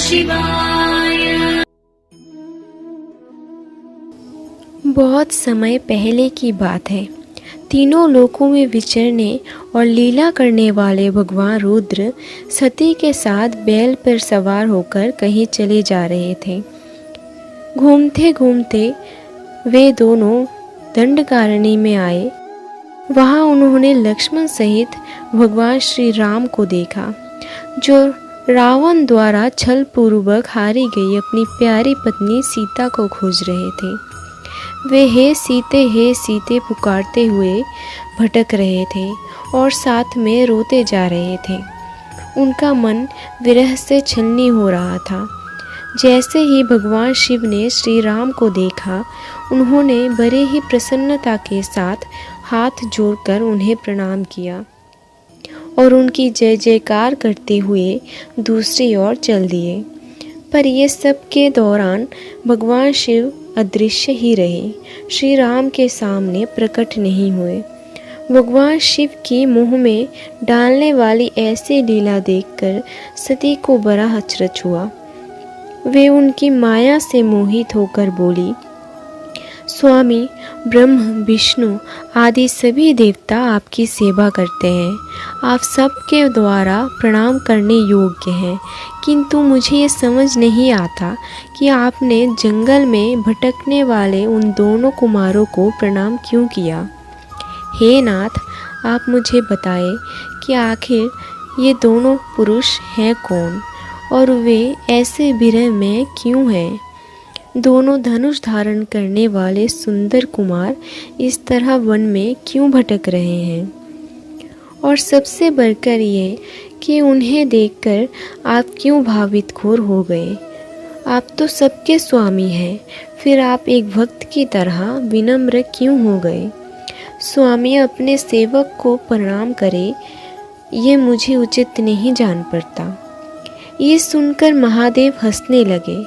शिवाय। बहुत समय पहले की बात है। तीनों लोकों में विचरने और लीला करने वाले भगवान रुद्र सती के साथ बैल पर सवार होकर कहीं चले जा रहे थे। घूमते घूमते वे दोनों दंडकारण्य में आए। वहाँ उन्होंने लक्ष्मण सहित भगवान श्री राम को देखा, जो रावण द्वारा छल पूर्वक हारी गई अपनी प्यारी पत्नी सीता को खोज रहे थे। वे हे सीते पुकारते हुए भटक रहे थे और साथ में रोते जा रहे थे। उनका मन विरह से छलनी हो रहा था। जैसे ही भगवान शिव ने श्री राम को देखा, उन्होंने बड़े ही प्रसन्नता के साथ हाथ जोड़कर उन्हें प्रणाम किया और उनकी जय जयकार करते हुए दूसरी ओर चल दिए। पर ये सब के दौरान भगवान शिव अदृश्य ही रहे, श्री राम के सामने प्रकट नहीं हुए। भगवान शिव की मुँह में डालने वाली ऐसी लीला देखकर सती को बड़ा अचरज हुआ। वे उनकी माया से मोहित होकर बोली, स्वामी, ब्रह्म विष्णु आदि सभी देवता आपकी सेवा करते हैं। आप सबके द्वारा प्रणाम करने योग्य हैं, किंतु मुझे ये समझ नहीं आता कि आपने जंगल में भटकने वाले उन दोनों कुमारों को प्रणाम क्यों किया। हे नाथ, आप मुझे बताएं कि आखिर ये दोनों पुरुष हैं कौन और वे ऐसे विरह में क्यों हैं। दोनों धनुष धारण करने वाले सुंदर कुमार इस तरह वन में क्यों भटक रहे हैं। और सबसे बढ़कर ये कि उन्हें देखकर आप क्यों भावित घोर हो गए। आप तो सबके स्वामी हैं, फिर आप एक भक्त की तरह विनम्र क्यों हो गए। स्वामी अपने सेवक को प्रणाम करे, ये मुझे उचित नहीं जान पड़ता। ये सुनकर महादेव हंसने लगे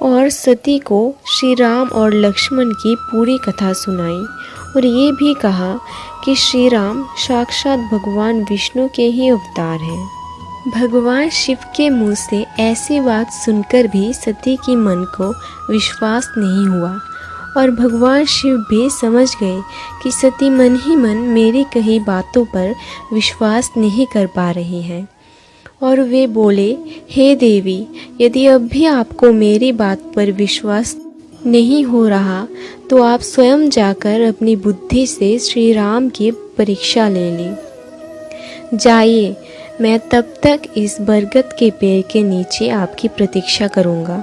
और सती को श्री राम और लक्ष्मण की पूरी कथा सुनाई और ये भी कहा कि श्री राम साक्षात भगवान विष्णु के ही अवतार हैं। भगवान शिव के मुंह से ऐसी बात सुनकर भी सती की मन को विश्वास नहीं हुआ और भगवान शिव भी समझ गए कि सती मन ही मन मेरी कही बातों पर विश्वास नहीं कर पा रही हैं। और वे बोले, हे देवी, यदि अब भी आपको मेरी बात पर विश्वास नहीं हो रहा तो आप स्वयं जाकर अपनी बुद्धि से श्री राम की परीक्षा ले ली। जाइए, मैं तब तक इस बरगद के पेड़ के नीचे आपकी प्रतीक्षा करूंगा।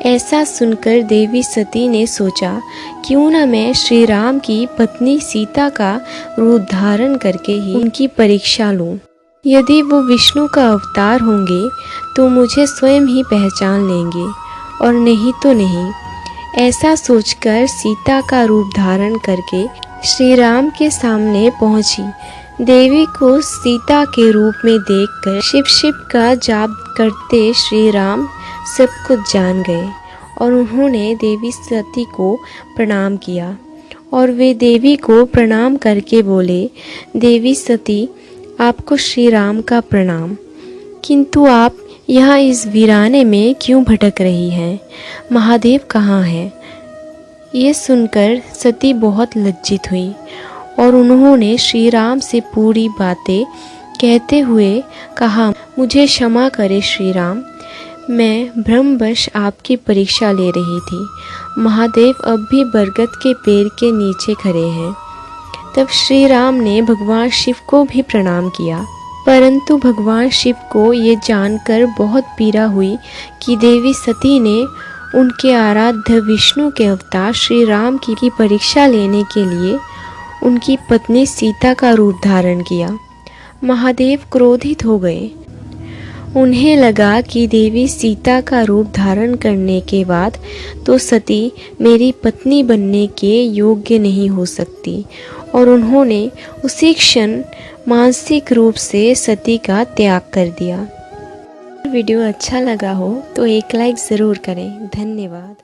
ऐसा सुनकर देवी सती ने सोचा, क्यों न मैं श्री राम की पत्नी सीता का रूप धारण करके ही उनकी परीक्षा लूं। यदि वो विष्णु का अवतार होंगे तो मुझे स्वयं ही पहचान लेंगे और नहीं तो नहीं। ऐसा सोचकर सीता का रूप धारण करके श्री राम के सामने पहुंची। देवी को सीता के रूप में देखकर शिव शिव का जाप करते श्री राम सब कुछ जान गए और उन्होंने देवी सती को प्रणाम किया। और वे देवी को प्रणाम करके बोले, देवी सती, आपको श्री राम का प्रणाम, किंतु आप यहाँ इस वीराने में क्यों भटक रही हैं। महादेव कहाँ हैं। ये सुनकर सती बहुत लज्जित हुई और उन्होंने श्री राम से पूरी बातें कहते हुए कहा, मुझे क्षमा करें श्री राम, मैं भ्रमवश आपकी परीक्षा ले रही थी। महादेव अब भी बरगद के पेड़ के नीचे खड़े हैं। तब श्री राम ने भगवान शिव को भी प्रणाम किया, परंतु भगवान शिव को ये जानकर बहुत पीड़ा हुई कि देवी सती ने उनके आराध्य विष्णु के अवतार श्री राम की परीक्षा लेने के लिए उनकी पत्नी सीता का रूप धारण किया। महादेव क्रोधित हो गए। उन्हें लगा कि देवी सीता का रूप धारण करने के बाद तो सती मेरी पत्नी बनने के योग्य नहीं हो सकती और उन्होंने उसी क्षण मानसिक रूप से सती का त्याग कर दिया। वीडियो अच्छा लगा हो तो एक लाइक ज़रूर करें। धन्यवाद।